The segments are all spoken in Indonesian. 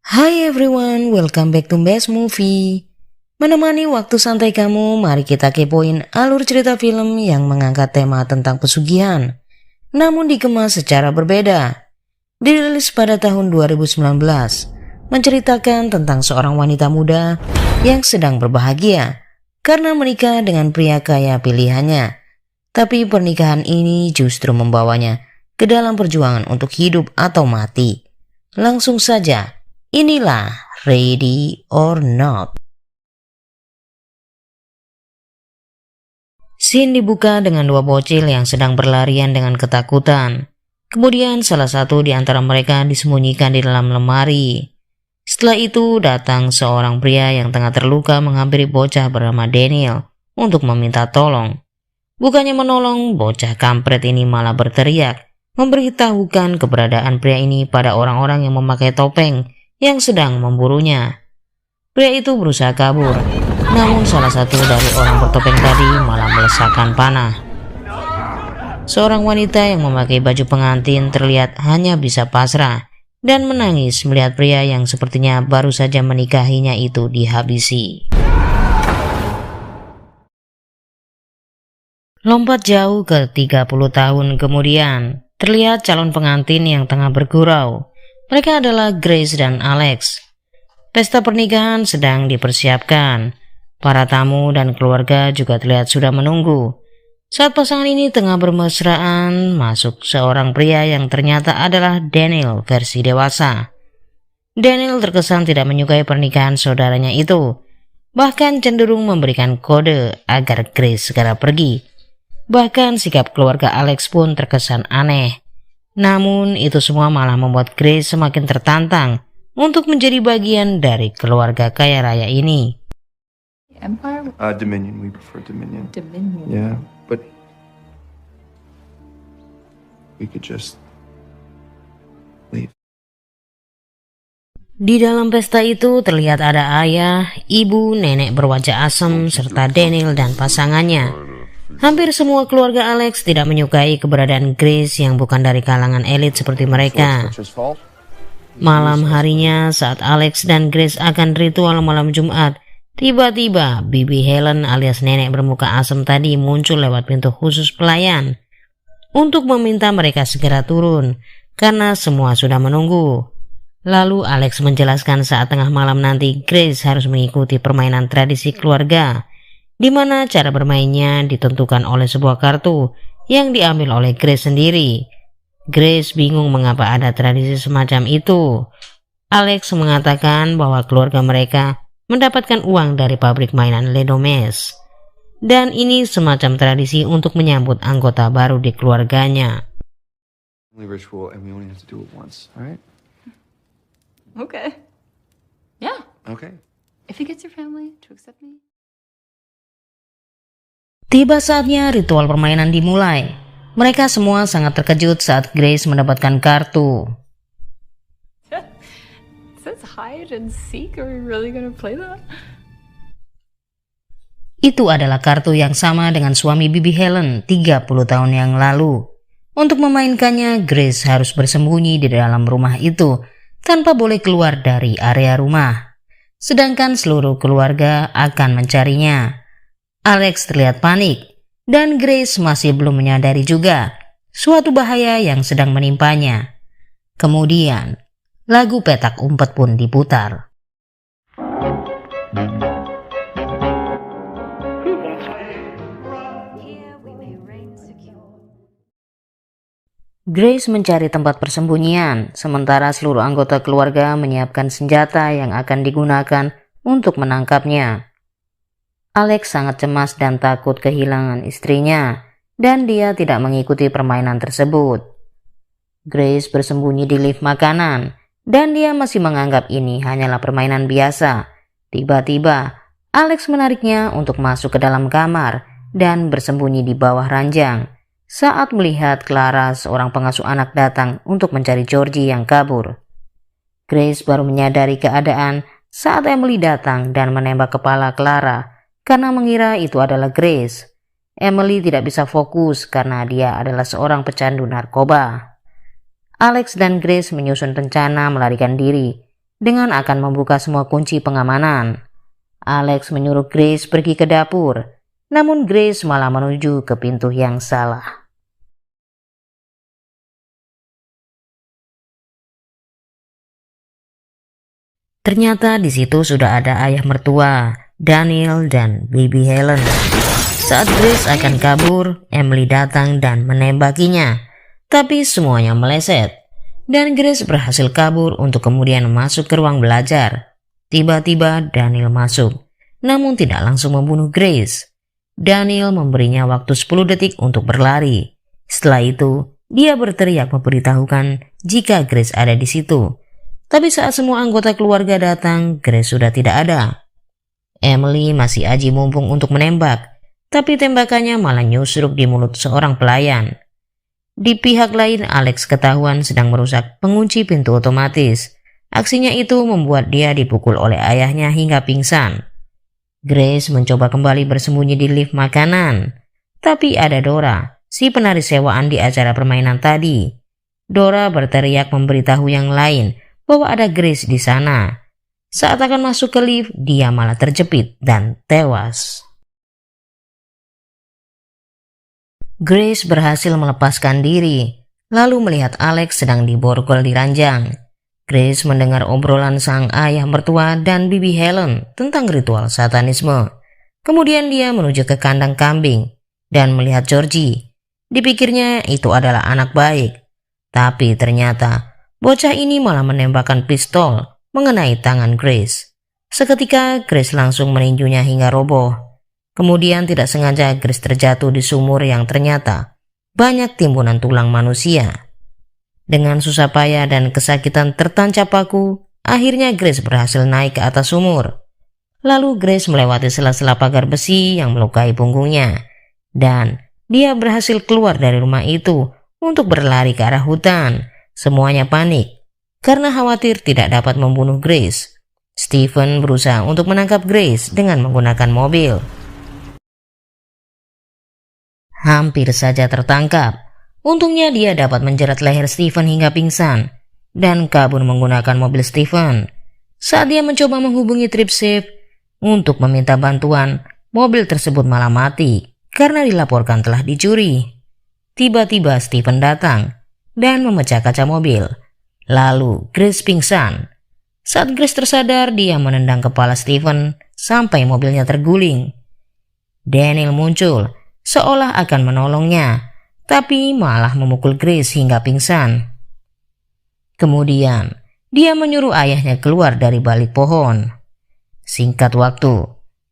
Hai everyone, welcome back to Best Movie. Menemani waktu santai kamu, mari kita kepoin alur cerita film yang mengangkat tema tentang pesugihan, namun dikemas secara berbeda. Dirilis pada tahun 2019, menceritakan tentang seorang wanita muda yang sedang berbahagia karena menikah dengan pria kaya pilihannya. Tapi pernikahan ini justru membawanya ke dalam perjuangan untuk hidup atau mati. Langsung saja, inilah Ready or Not. Scene dibuka dengan dua bocil yang sedang berlarian dengan ketakutan. Kemudian salah satu di antara mereka disembunyikan di dalam lemari. Setelah itu datang seorang pria yang tengah terluka menghampiri bocah bernama Daniel untuk meminta tolong. Bukannya menolong, bocah kampret ini malah berteriak, memberitahukan keberadaan pria ini pada orang-orang yang memakai topeng yang sedang memburunya. Pria itu berusaha kabur, namun salah satu dari orang bertopeng tadi malah melesakkan panah. Seorang wanita yang memakai baju pengantin terlihat hanya bisa pasrah dan menangis melihat pria yang sepertinya baru saja menikahinya itu dihabisi. Lompat jauh ke 30 tahun kemudian, terlihat calon pengantin yang tengah bergurau. Mereka adalah Grace dan Alex. Pesta pernikahan sedang dipersiapkan. Para tamu dan keluarga juga terlihat sudah menunggu. Saat pasangan ini tengah bermesraan, masuk seorang pria yang ternyata adalah Daniel versi dewasa. Daniel terkesan tidak menyukai pernikahan saudaranya itu, bahkan cenderung memberikan kode agar Grace segera pergi. Bahkan sikap keluarga Alex pun terkesan aneh. Namun itu semua malah membuat Grace semakin tertantang untuk menjadi bagian dari keluarga kaya raya ini. Empire? Dominion. We prefer Dominion. Dominion. Yeah, but we could just leave. Di dalam pesta itu terlihat ada ayah, ibu, nenek berwajah asem, serta Daniel dan pasangannya. Hampir semua keluarga Alex tidak menyukai keberadaan Grace yang bukan dari kalangan elit seperti mereka. Malam harinya saat Alex dan Grace akan ritual malam Jumat, tiba-tiba Bibi Helen alias nenek bermuka asem tadi muncul lewat pintu khusus pelayan untuk meminta mereka segera turun karena semua sudah menunggu. Lalu Alex menjelaskan saat tengah malam nanti Grace harus mengikuti permainan tradisi keluarga, di mana cara bermainnya ditentukan oleh sebuah kartu yang diambil oleh Grace sendiri. Grace bingung mengapa ada tradisi semacam itu. Alex mengatakan bahwa keluarga mereka mendapatkan uang dari pabrik mainan Ledomes, dan ini semacam tradisi untuk menyambut anggota baru di keluarganya. Ritual, and we only have to do it once. All right? Okay. Yeah. Okay. If he gets your family to accept me. Tiba saatnya ritual permainan dimulai. Mereka semua sangat terkejut saat Grace mendapatkan kartu. It says hide and seek. Are we really gonna play that? Itu adalah kartu yang sama dengan suami Bibi Helen 30 tahun yang lalu. Untuk memainkannya, Grace harus bersembunyi di dalam rumah itu tanpa boleh keluar dari area rumah. Sedangkan seluruh keluarga akan mencarinya. Alex terlihat panik, dan Grace masih belum menyadari juga suatu bahaya yang sedang menimpanya. Kemudian, lagu petak umpet pun diputar. Grace mencari tempat persembunyian, sementara seluruh anggota keluarga menyiapkan senjata yang akan digunakan untuk menangkapnya. Alex sangat cemas dan takut kehilangan istrinya, dan dia tidak mengikuti permainan tersebut. Grace bersembunyi di lift makanan, dan dia masih menganggap ini hanyalah permainan biasa. Tiba-tiba, Alex menariknya untuk masuk ke dalam kamar dan bersembunyi di bawah ranjang saat melihat Clara, seorang pengasuh anak, datang untuk mencari Georgie yang kabur. Grace baru menyadari keadaan saat Emily datang dan menembak kepala Clara karena mengira itu adalah Grace. Emily tidak bisa fokus karena dia adalah seorang pecandu narkoba. Alex dan Grace menyusun rencana melarikan diri dengan akan membuka semua kunci pengamanan. Alex menyuruh Grace pergi ke dapur, namun Grace malah menuju ke pintu yang salah. Ternyata di situ sudah ada ayah mertua, Daniel dan Bibi Helen. Saat Grace akan kabur, Emily datang dan menembakinya, tapi semuanya meleset, dan Grace berhasil kabur untuk kemudian masuk ke ruang belajar. Tiba-tiba Daniel masuk, namun tidak langsung membunuh Grace. Daniel memberinya waktu 10 detik untuk berlari. Setelah itu, dia berteriak memberitahukan jika Grace ada di situ. Tapi saat semua anggota keluarga datang, Grace sudah tidak ada. Emily masih aji mumpung untuk menembak, tapi tembakannya malah nyusruk di mulut seorang pelayan. Di pihak lain, Alex ketahuan sedang merusak pengunci pintu otomatis. Aksinya itu membuat dia dipukul oleh ayahnya hingga pingsan. Grace mencoba kembali bersembunyi di lift makanan, tapi ada Dora, si penari sewaan di acara permainan tadi. Dora berteriak memberitahu yang lain bahwa ada Grace di sana. Saat akan masuk ke lift, dia malah terjepit dan tewas. Grace berhasil melepaskan diri, lalu melihat Alex sedang diborgol di ranjang. Grace mendengar obrolan sang ayah mertua dan Bibi Helen tentang ritual satanisme. Kemudian dia menuju ke kandang kambing dan melihat Georgie. Dipikirnya itu adalah anak baik, tapi ternyata bocah ini malah menembakkan pistol mengenai tangan Grace. Seketika Grace langsung meninjunya hingga roboh. Kemudian tidak sengaja Grace terjatuh di sumur yang ternyata banyak timbunan tulang manusia. Dengan susah payah dan kesakitan tertancap paku, akhirnya Grace berhasil naik ke atas sumur. Lalu Grace melewati sela-sela pagar besi yang melukai punggungnya, dan dia berhasil keluar dari rumah itu untuk berlari ke arah hutan. Semuanya panik karena khawatir tidak dapat membunuh Grace. Stephen berusaha untuk menangkap Grace dengan menggunakan mobil. Hampir saja tertangkap. Untungnya dia dapat menjerat leher Stephen hingga pingsan dan kabur menggunakan mobil Stephen. Saat dia mencoba menghubungi TripSafe untuk meminta bantuan, mobil tersebut malah mati karena dilaporkan telah dicuri. Tiba-tiba Stephen datang dan memecah kaca mobil. Lalu Grace pingsan. Saat Grace tersadar, dia menendang kepala Stephen sampai mobilnya terguling. Daniel muncul seolah akan menolongnya, tapi malah memukul Grace hingga pingsan. Kemudian dia menyuruh ayahnya keluar dari balik pohon. Singkat waktu,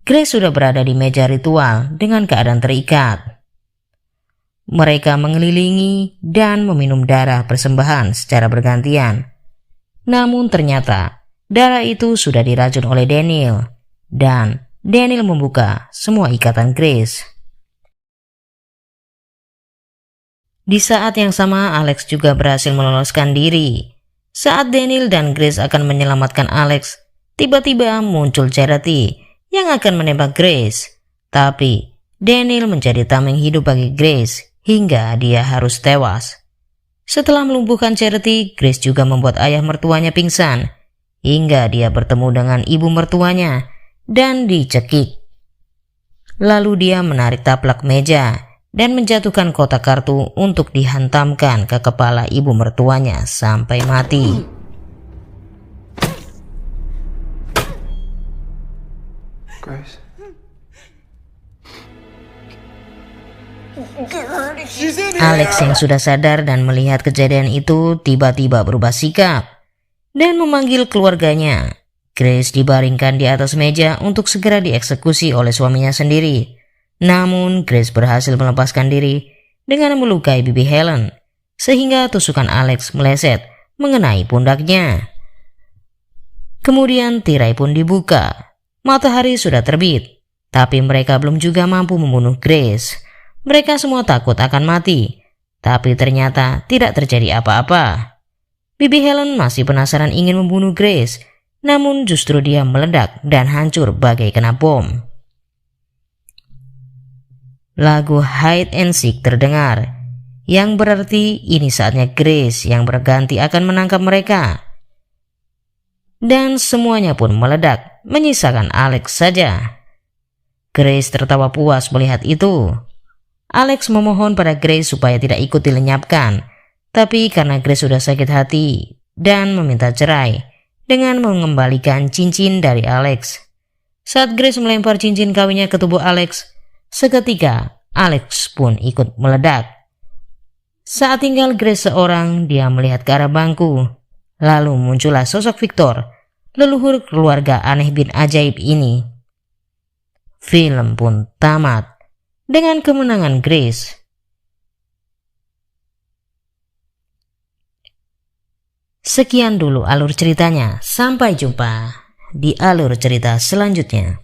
Grace sudah berada di meja ritual dengan keadaan terikat. Mereka mengelilingi dan meminum darah persembahan secara bergantian. Namun ternyata darah itu sudah diracun oleh Daniel, dan Daniel membuka semua ikatan Grace. Di saat yang sama, Alex juga berhasil meloloskan diri. Saat Daniel dan Grace akan menyelamatkan Alex, tiba-tiba muncul Charity yang akan menembak Grace. Tapi Daniel menjadi tameng hidup bagi Grace hingga dia harus tewas. Setelah melumpuhkan Charity, Grace juga membuat ayah mertuanya pingsan hingga dia bertemu dengan ibu mertuanya dan dicekik. Lalu dia menarik taplak meja dan menjatuhkan kotak kartu untuk dihantamkan ke kepala ibu mertuanya sampai mati. Grace. Alex yang sudah sadar dan melihat kejadian itu tiba-tiba berubah sikap dan memanggil keluarganya. Grace dibaringkan di atas meja untuk segera dieksekusi oleh suaminya sendiri. Namun Grace berhasil melepaskan diri dengan melukai Bibi Helen, sehingga tusukan Alex meleset mengenai pundaknya. Kemudian tirai pun dibuka. Matahari sudah terbit, tapi mereka belum juga mampu membunuh Grace. Mereka semua takut akan mati, tapi ternyata tidak terjadi apa-apa. Bibi Helen masih penasaran ingin membunuh Grace, namun justru dia meledak dan hancur bagai kena bom. Lagu Hide and Seek terdengar, yang berarti ini saatnya Grace yang berganti akan menangkap mereka. dan semuanya pun meledak, menyisakan Alex saja. Grace tertawa puas melihat itu. Alex memohon pada Grace supaya tidak ikut dilenyapkan, tapi karena Grace sudah sakit hati dan meminta cerai dengan mengembalikan cincin dari Alex. Saat Grace melempar cincin kawinnya ke tubuh Alex, seketika Alex pun ikut meledak. Saat tinggal Grace seorang, dia melihat ke arah bangku. Lalu muncullah sosok Victor, leluhur keluarga aneh bin ajaib ini. Film pun tamat dengan kemenangan Grace. Sekian dulu alur ceritanya. Sampai jumpa di alur cerita selanjutnya.